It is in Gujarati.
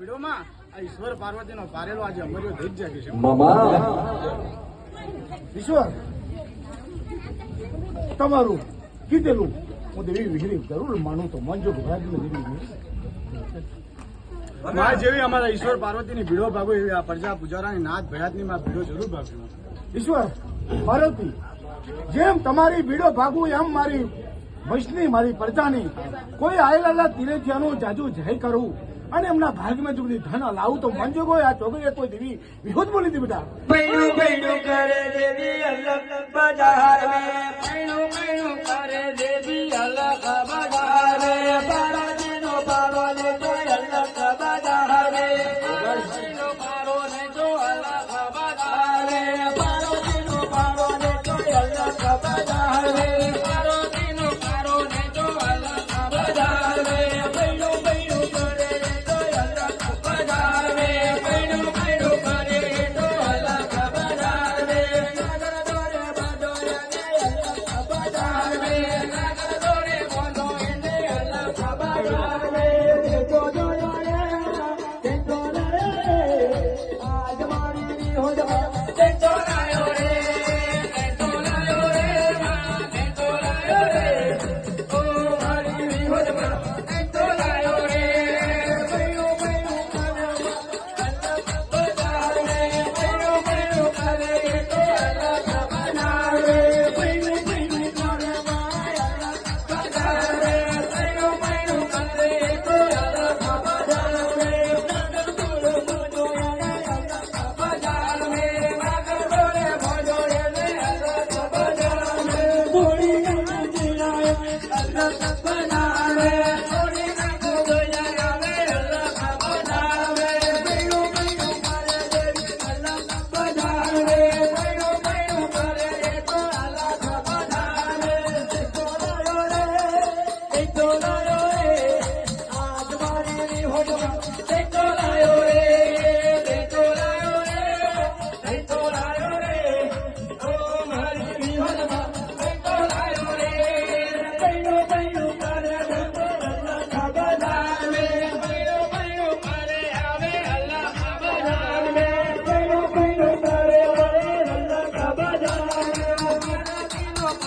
ભીડોમાં આ ઈશ્વર પાર્વતીનો પારેલો આજે અમર્યો થઈ જ જાય છે ઈશ્વર તમારું કીધેલું હું દેવી વિહરી જરૂર માનું તો મન જો ભગવાન માં જેવી અમારા ઈશ્વર પાર્વતીની ભીડો ભાગો એવી આ પ્રજા પૂજારાની નાથ ભયાતની માં ભીડો જરૂર ભાગ્યો ઈશ્વર પાર્વતી જેમ તમારી ભીડો ભાગવું એમ મારી વૈષ્ણવી મારી પ્રજાની કોઈ આયેલા તીરેથિયાનું જાજુ જય કરવું અને એમના ભાગમાં જો ધન લાવું તો મન જો આ ચોગડીએ કોઈ દેવી વિહોત બોલી હતી બેટા બૈડું બૈડું કરે દેવી અલગ બજાર